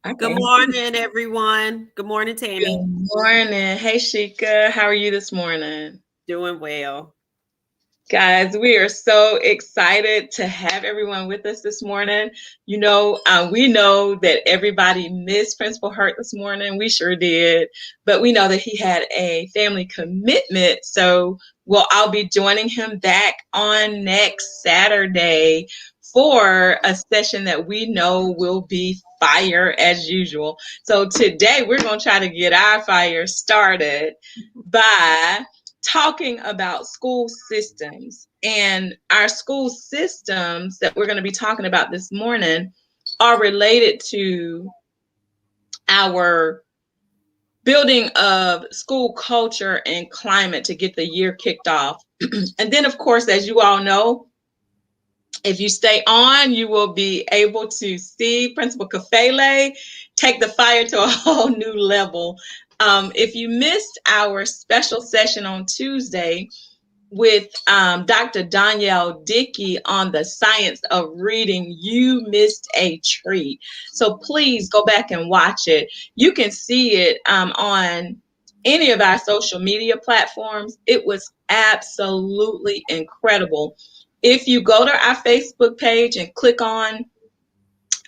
I Good can't see. morning, everyone. Good morning, Good Tammy. morning. Hey, Sheka. How are you this morning? Doing well. Guys, we are so excited to have everyone with us this morning. We know that everybody missed Principal Hurt this morning. We sure did. But we know that he had a family commitment. So I'll be joining him back on next Saturday for a session that we know will be fire as usual. So today we're going to try to get our fire started by talking about school systems. And our school systems that we're going to be talking about this morning are related to our building of school culture and climate to get the year kicked off. And then, of course, as you all know, if you stay on, you will be able to see Principal Kafele take the fire to a whole new level. If you missed our special session on Tuesday, with Dr. Danielle Dickey on the science of reading, you missed a treat. So please go back and watch it. You can see it on any of our social media platforms. It was absolutely incredible. If you go to our Facebook page and click on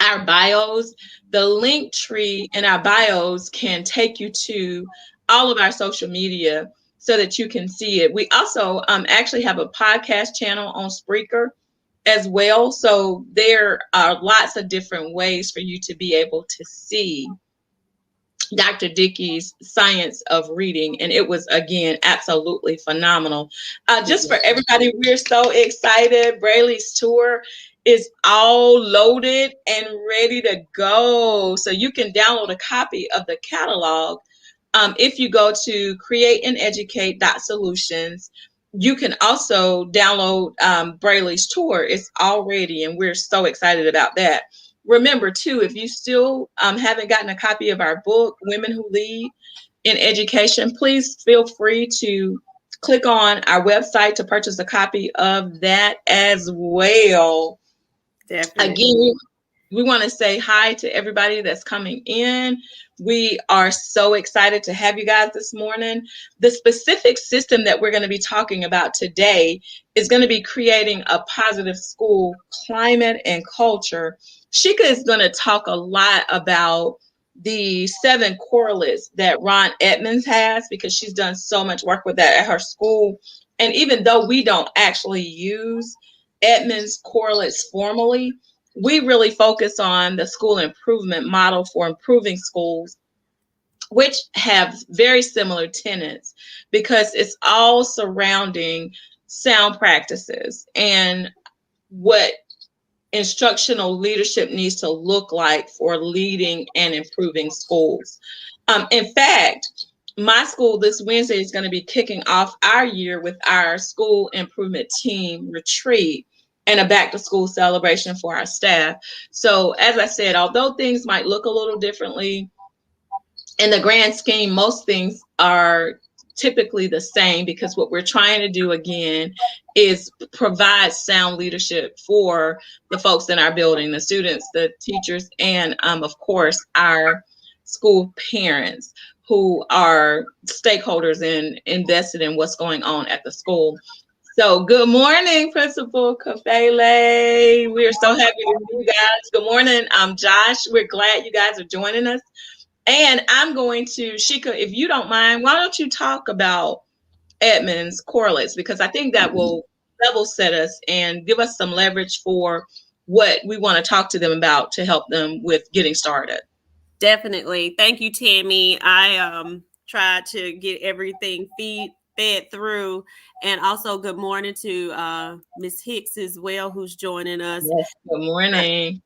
our bios, the link tree in our bios can take you to all of our social media so that you can see it. We also actually have a podcast channel on Spreaker as well. So there are lots of different ways for you to be able to see Dr. Dickey's Science of Reading, and it was again absolutely phenomenal. Just for everybody, we're so excited. Brayley's tour is all loaded and ready to go. So you can download a copy of the catalog if you go to createandeducate.solutions. You can also download Brayley's tour. It's all ready, and we're so excited about that. Remember, too, if you still haven't gotten a copy of our book, Women Who Lead in Education, please feel free to click on our website to purchase a copy of that as well. Definitely. Again, we want to say hi to everybody that's coming in. We are so excited to have you guys this morning. The specific system that we're going to be talking about today is going to be creating a positive school climate and culture. Shika is going to talk a lot about the 7 correlates that Ron Edmonds has because she's done so much work with that at her school. And even though we don't actually use Edmonds correlates formally, we really focus on the school improvement model for improving schools, which have very similar tenets because it's all surrounding sound practices and what instructional leadership needs to look like for leading and improving schools. In fact, my school this Wednesday is going to be kicking off our year with our school improvement team retreat and a back to school celebration for our staff. So, as I said, although things might look a little differently, in the grand scheme, most things are typically the same because what we're trying to do again is provide sound leadership for the folks in our building, the students, the teachers, and of course, our school parents who are stakeholders and invested in what's going on at the school. So, good morning, Principal Kafele. We are so happy to see you guys. Good morning, Josh. We're glad you guys are joining us. And I'm going to, Shika, if you don't mind, why don't you talk about Edmonds correlates? Because I think that will level set us and give us some leverage for what we want to talk to them about to help them with getting started. Definitely. Thank you, Tammy. I tried to get everything fed through. And also good morning to Miss Hicks as well, who's joining us. Yes, good morning.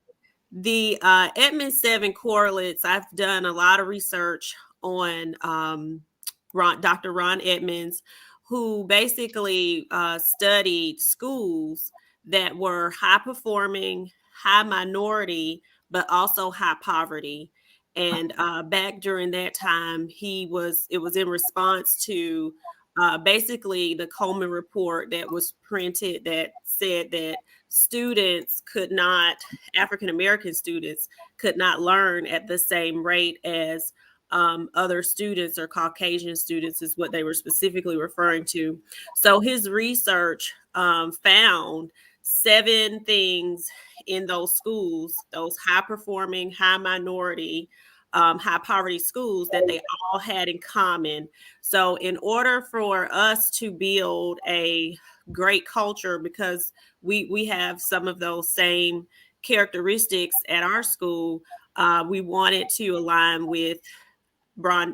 The Edmund 7 correlates, I've done a lot of research on Dr. Ron Edmonds, who basically studied schools that were high performing, high minority, but also high poverty. And back during that time, it was in response to basically the Coleman report that was printed that said that students could not, African American students could not learn at the same rate as other students, or Caucasian students is what they were specifically referring to. So his research found 7 things in those schools, those high performing, high minority, high poverty schools, that they all had in common. So, in order for us to build a great culture, because we have some of those same characteristics at our school, we wanted to align with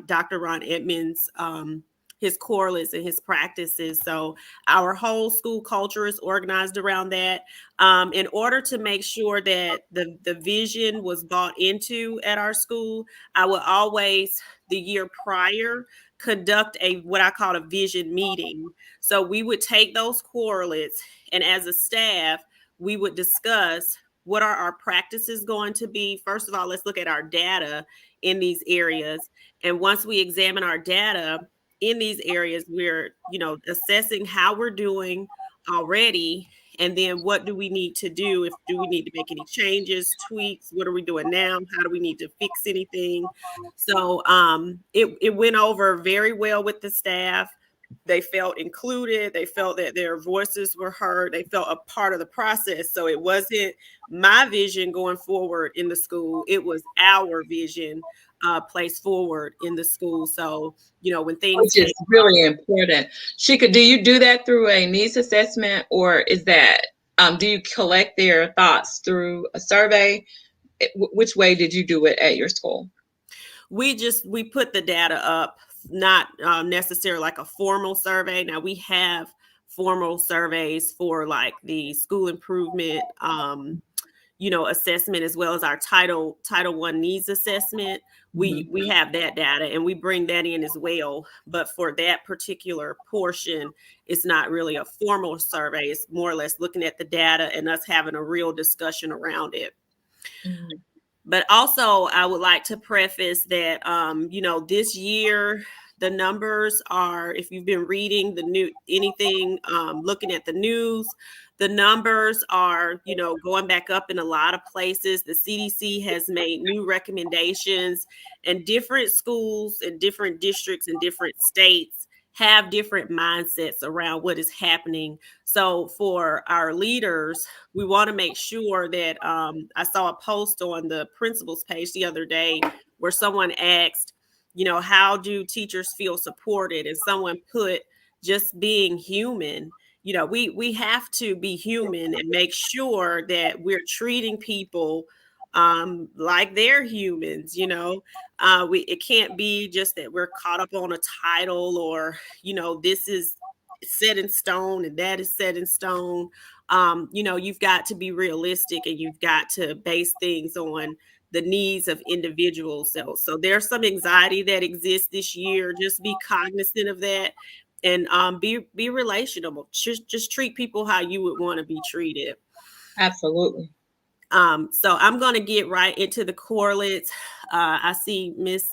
Dr. Ron Edmonds, his correlates and his practices. So our whole school culture is organized around that. In order to make sure that the vision was bought into at our school, I would always, the year prior, conduct a what I call a vision meeting. So we would take those correlates, and as a staff, we would discuss what are our practices going to be. First of all, let's look at our data in these areas. And once we examine our data in these areas, we're, assessing how we're doing already. And then what do we need to do? If do we need to make any changes, tweaks? What are we doing now? How do we need to fix anything? So it went over very well with the staff. They felt included. They felt that their voices were heard. They felt a part of the process. So it wasn't my vision going forward in the school. It was our vision placed forward in the school. So, when things Which came is really important. Sheka, do you do that through a needs assessment, or is that do you collect their thoughts through a survey? Which way did you do it at your school? we put the data up, not necessarily like a formal survey. Now we have formal surveys for like the school improvement assessment, as well as our title 1 needs assessment. We have that data and we bring that in as well, but for that particular portion, it's not really a formal survey. It's more or less looking at the data and us having a real discussion around it. Mhm. But also, I would like to preface that, this year, the numbers are, if you've been reading anything, looking at the news, the numbers are, going back up in a lot of places. The CDC has made new recommendations, and different schools and different districts and different states have different mindsets around what is happening. So for our leaders, we want to make sure that I saw a post on the principal's page the other day where someone asked, how do teachers feel supported? And someone put, just being human. We have to be human and make sure that we're treating people like they're humans. It can't be just that we're caught up on a title, or this is set in stone and that is set in stone. You've got to be realistic, and you've got to base things on the needs of individuals. So there's some anxiety that exists this year. Just be cognizant of that, and be relational. Just treat people how you would want to be treated. Absolutely. So I'm going to get right into the correlates. I see Miss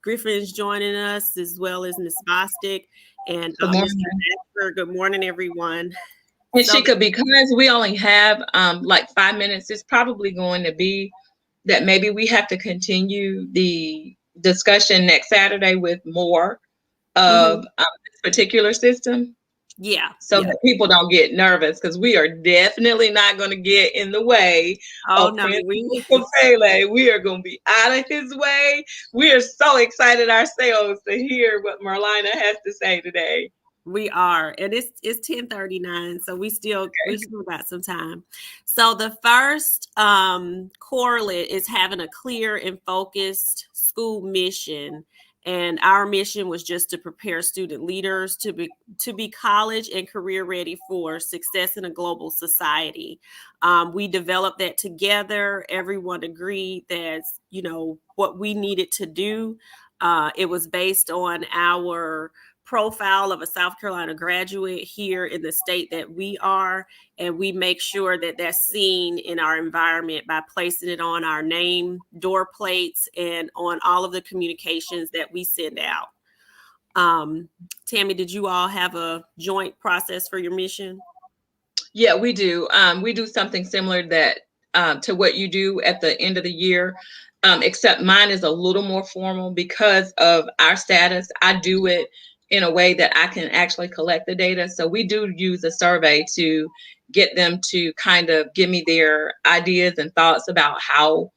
Griffin's joining us, as well as Miss Bostic and Good Mr. morning. Baxter. Good morning, everyone. And So Sheka, because we only have like 5 minutes, it's probably going to be that maybe we have to continue the discussion next Saturday with more of mhm. this particular system, Yeah, so yeah. that people don't get nervous, because we are definitely not going to get in the way Oh of no, we Principal Pele. We are going to be out of his way. We are so excited ourselves to hear what Marlina has to say today. We are, and it's 10:39, so we still got some time. So the first correlate is having a clear and focused school mission, and our mission was just to prepare student leaders to be college and career ready for success in a global society. We developed that together. Everyone agreed that's what we needed to do. It was based on our profile of a South Carolina graduate here in the state that we are, and we make sure that that's seen in our environment by placing it on our name, door plates, and on all of the communications that we send out. Um, Tammy, did you all have a joint process for your mission? Yeah, we do. We do something similar that to what you do at the end of the year, except mine is a little more formal because of our status. I do it in a way that I can actually collect the data. So we do use a survey to get them to kind of give me their ideas and thoughts about how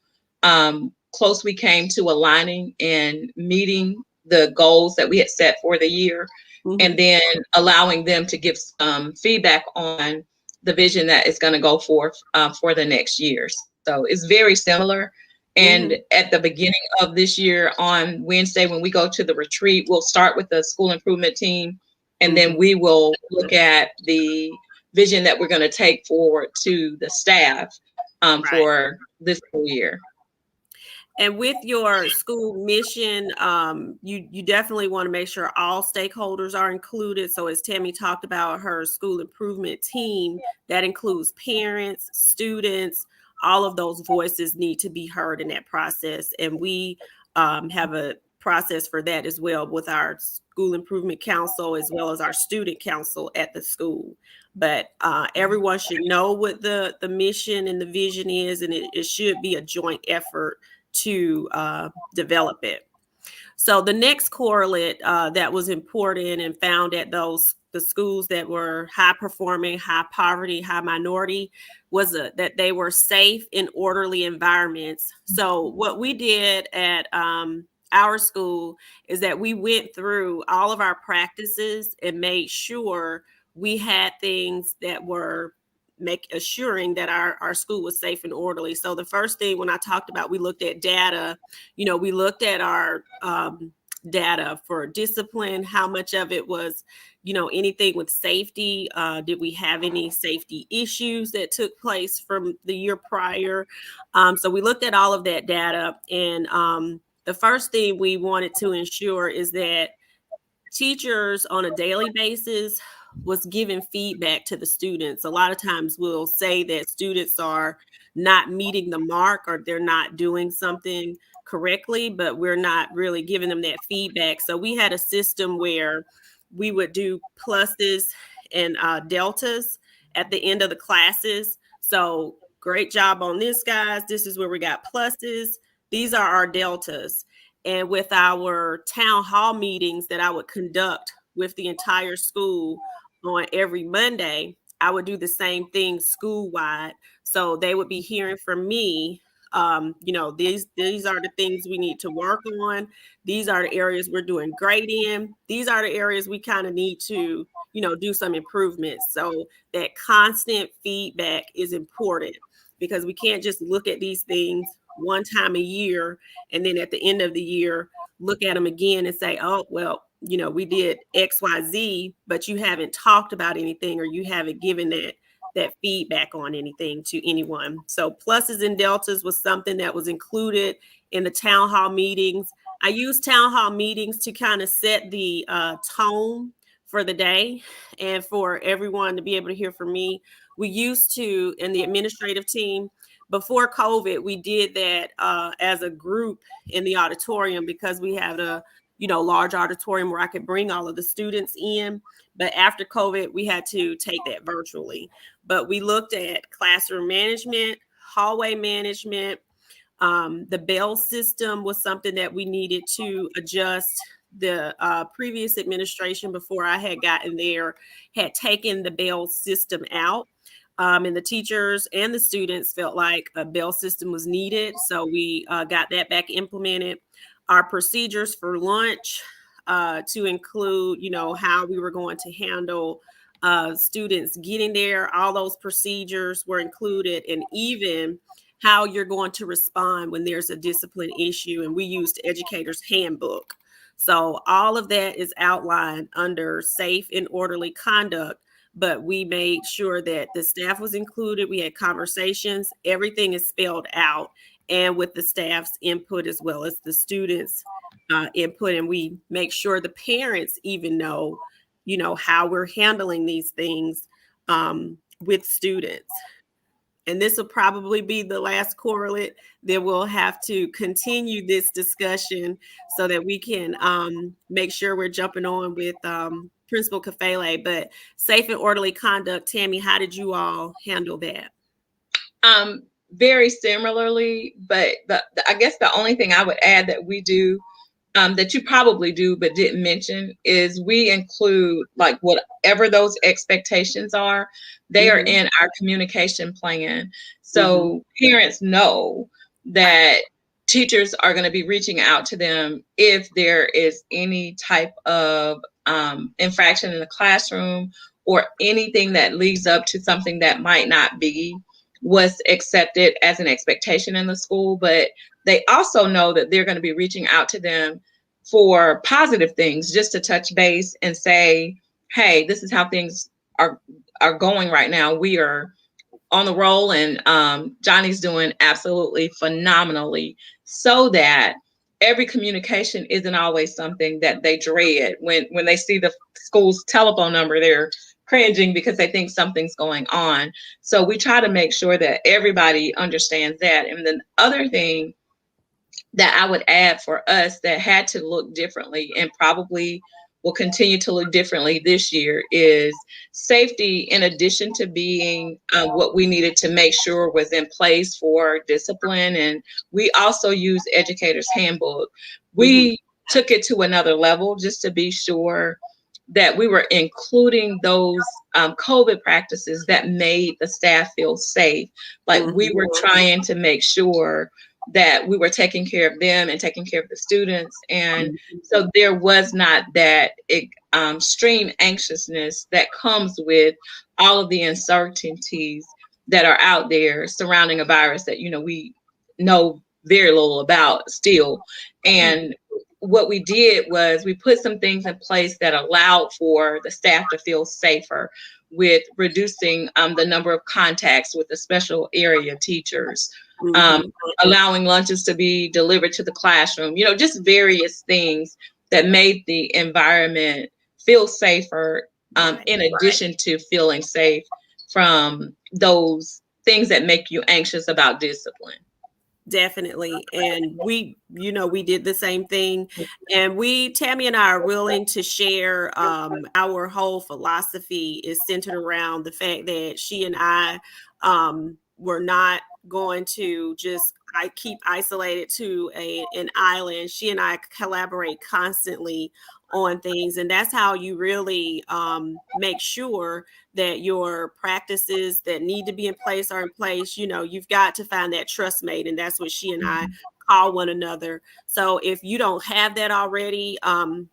close we came to aligning and meeting the goals that we had set for the year, and Mm-hmm. then allowing them to give some feedback on the vision that is going to go forth for the next year. So it's very similar. And Mm-hmm. at the beginning of this year, on Wednesday, when we go to the retreat, we'll start with the school improvement team, and then Mm-hmm. we will look at the vision that we're going to take forward to the staff Right. for this school year. And with your school mission, you definitely want to make sure all stakeholders are included. So as Tammy talked about her school improvement team, that includes parents, students, all of those voices need to be heard in that process. And we have a process for that as well with our school improvement council as well as our student council at the school. But everyone should know what the mission and the vision is, and it should be a joint effort to develop it. So the next correlate that was important and found at the schools that were high performing, high poverty, high minority was that they were safe and orderly environments. So what we did at our school is that we went through all of our practices and made sure we had things that were make assuring that our school was safe and orderly. So the first thing when I talked about we looked at data, we looked at our data for discipline, how much of it was, anything with safety. Did we have any safety issues that took place from the year prior? So we looked at all of that data. And the first thing we wanted to ensure is that teachers on a daily basis was giving feedback to the students. A lot of times we'll say that students are not meeting the mark or they're not doing something correctly, but we're not really giving them that feedback. So we had a system where we would do pluses and deltas at the end of the classes. So great job on this, guys. This is where we got pluses. These are our deltas. And with our town hall meetings that I would conduct with the entire school on every Monday, I would do the same thing school wide. So they would be hearing from me. These are the things we need to work on. These are the areas we're doing great in. These are the areas we kind of need to, do some improvements. So that constant feedback is important because we can't just look at these things one time a year and then at the end of the year look at them again and say, oh well, we did XYZ, but you haven't talked about anything or you haven't given that feedback on anything to anyone. So pluses and deltas was something that was included in the town hall meetings. I use town hall meetings to kind of set the tone for the day and for everyone to be able to hear from me. We used to, in the administrative team, before COVID, we did that as a group in the auditorium because we had a large auditorium where I could bring all of the students in. But after COVID, we had to take that virtually. But we looked at classroom management, hallway management. The bell system was something that we needed to adjust. The previous administration, before I had gotten there, had taken the bell system out. And the teachers and the students felt like a bell system was needed. So we got that back implemented. Our procedures for lunch to include, how we were going to handle students getting there. All those procedures were included, and even how you're going to respond when there's a discipline issue. And we used Educator's Handbook. So all of that is outlined under safe and orderly conduct, but we made sure that the staff was included. We had conversations. Everything is spelled out and with the staff's input as well as the students' input. And we make sure the parents even know, how we're handling these things with students. and this will probably be the last correlate that we'll have to continue this discussion so that we can make sure we're jumping on with Principal Kafele. But safe and orderly conduct, Tammy, how did you all handle that? Very similarly, but I guess the only thing I would add that we do, that you probably do but didn't mention, is we include, like, whatever those expectations are, they are Mm-hmm. in our communication plan. Mm-hmm. So parents know Right. that teachers are going to be reaching out to them if there is any type of infraction in the classroom, or anything that leads up to something that might not be was accepted as an expectation in the school. But they also know that they're going to be reaching out to them for positive things, just to touch base and say, hey, this is how things are are going right now. We are on the roll, and Johnny's doing absolutely phenomenally, so that every communication isn't always something that they dread. When they see the school's telephone number, they're cringing because they think something's going on. So we try to make sure that everybody understands that. And then the other thing that I would add for us that had to look differently, and probably will continue to look differently this year, is safety, in addition to being what we needed to make sure was in place for discipline. And we also use Educators Handbook. Mm-hmm. We took it to another level just to be sure that we were including those COVID practices that made the staff feel safe. Like, we Mm-hmm. were trying to make sure that we were taking care of them and taking care of the students. And so there was not that extreme anxiousness that comes with all of the uncertainties that are out there surrounding a virus that, we know very little about still. And what we did was we put some things in place that allowed for the staff to feel safer, with reducing the number of contacts with the special area teachers, um, Mm-hmm. allowing lunches to be delivered to the classroom, just various things that made the environment feel safer, Right. in addition to feeling safe from those things that make you anxious about discipline. Definitely. And we did the same thing. And Tammy and I are willing to share our whole philosophy is centered around the fact that she and I were not going to just I keep isolated to an island. She and I collaborate constantly on things. And that's how you really make sure that your practices that need to be in place are in place. You've got to find that trust mate, and that's what she and I call one another. So if you don't have that already,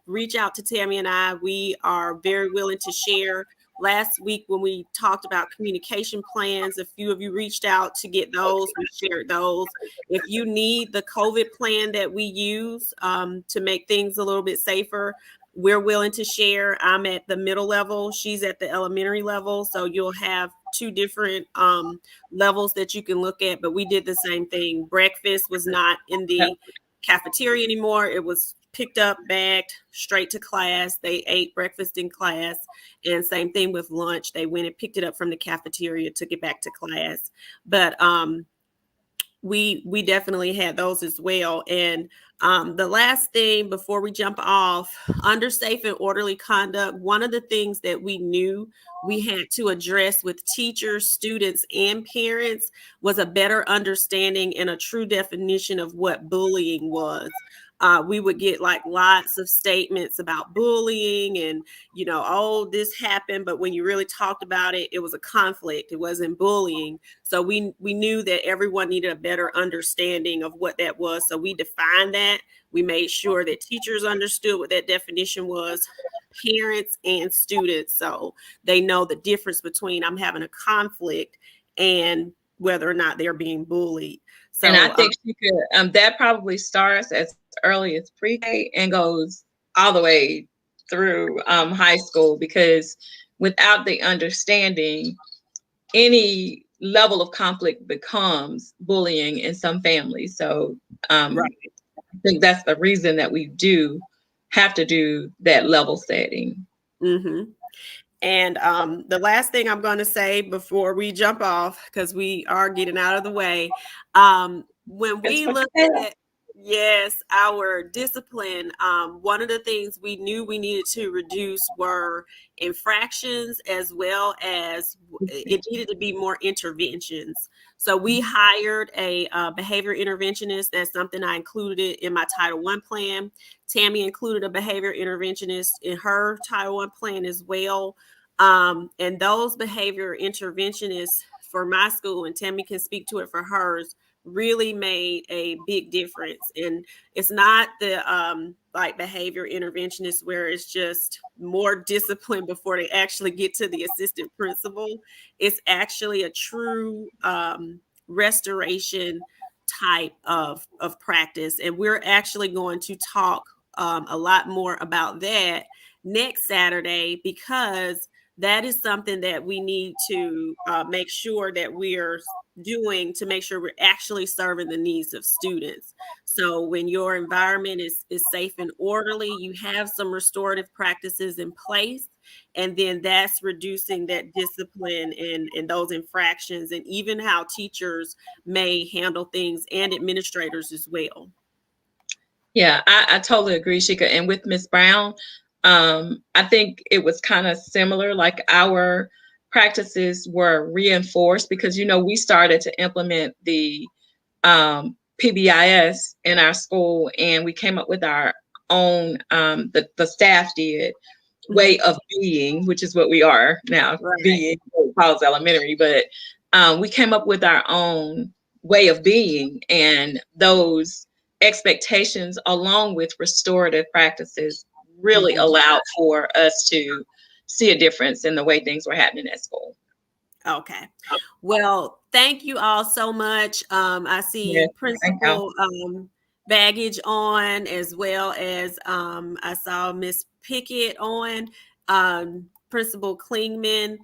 reach out to Tammy and I. We are very willing to share. Last week when we talked about communication plans, a few of you reached out to get those. We shared those. If you need the COVID plan that we use to make things a little bit safer, we're willing to share. I'm at the middle level. She's at the elementary level. So you'll have two different levels that you can look at, but we did the same thing. Breakfast was not in the cafeteria anymore. It was picked up, bagged, straight to class. They ate breakfast in class. And same thing with lunch. They went and picked it up from the cafeteria, took it back to class. But we definitely had those as well. And the last thing before we jump off, under safe and orderly conduct, one of the things that we knew we had to address with teachers, students, and parents was a better understanding and a true definition of what bullying was. We would get like lots of statements about bullying and, oh, this happened. But when you really talked about it, it was a conflict. It wasn't bullying. So we knew that everyone needed a better understanding of what that was. So we defined that. We made sure that teachers understood what that definition was, parents and students, so they know the difference between I'm having a conflict and whether or not they're being bullied. And I So think she could, that probably starts as early as pre-K and goes all the way through high school, because without the understanding, any level of conflict becomes bullying in some families. So right. I think that's the reason that we do have to do that level setting. Mm-hmm. And the last thing I'm going to say before we jump off, because we are getting out of the way, when It's we for look sale. at, yes, our discipline, one of the things we knew we needed to reduce were infractions, as well as it needed to be more interventions. So we hired a behavior interventionist. That's something I included in my Title I plan. Tammy included a behavior interventionist in her Title I plan as well. And those behavior interventionists for my school, and Tammy can speak to it for hers, really made a big difference. And it's not the like behavior interventionists where it's just more discipline before they actually get to the assistant principal. It's actually a true restoration type of practice. And we're actually going to talk a lot more about that next Saturday, because that is something that we need to make sure that we're doing to make sure we're actually serving the needs of students. So when your environment is safe and orderly, you have some restorative practices in place, and then that's reducing that discipline and those infractions, and even how teachers may handle things and administrators as well. Yeah, I totally agree, Shika. And with Miss Brown, I think it was kind of similar. Like our practices were reinforced because, we started to implement the PBIS in our school, and we came up with our own, the staff did, way of being, which is what we are now, Right. being Paul's Elementary. But we came up with our own way of being, and those expectations, along with restorative practices, really Mhm. allowed for us to see a difference in the way things were happening at school. Okay. Well, thank you all so much. I Yes, see thank y'all. Principal Baggage on, as well as I saw Miss Pickett on, Principal Klingman.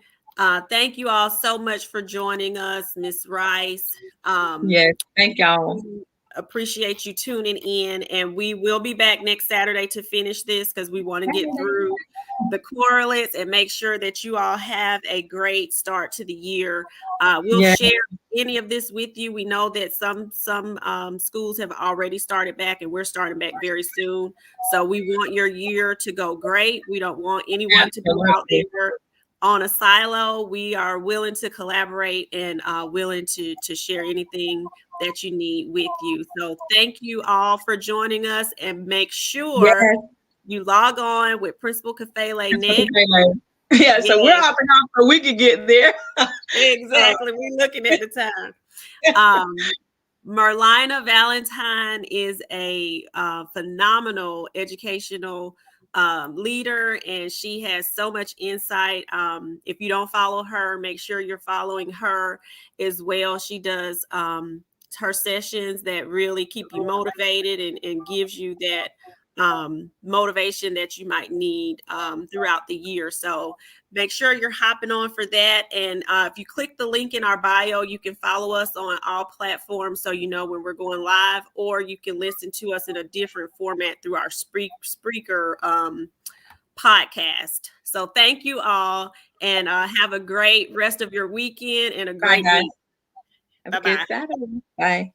Thank you all so much for joining us, Miss Rice. Um, Yes, thank y'all. we appreciate you tuning in, and we will be back next Saturday to finish this, because we want to get through the correlates and make sure that you all have a great start to the year. We'll Yeah, share any of this with you. We know that some schools have already started back, and we're starting back very soon. So we want your year to go great. We don't want anyone to be out absolutely. there on a silo. We are willing to collaborate and willing to share anything that you need with you. So thank you all for joining us, and make sure Yes, you log on with Principal Kafele it's next. okay, like, yeah, so we're Yes, hopping off so we can get there. Uh, exactly. We're looking at the time. Um, Merlina Valentine is a phenomenal educational leader, and she has so much insight. If you don't follow her, make sure you're following her as well. She does her sessions that really keep you motivated, and gives you that motivation that you might need throughout the year. So make sure you're hopping on for that. And if you click the link in our bio, you can follow us on all platforms so you know when we're going live, or you can listen to us in a different format through our Spreaker podcast. So thank you all, and have a great rest of your weekend and a Bye, great guys. week. Have a Bye good bye. Saturday. Bye.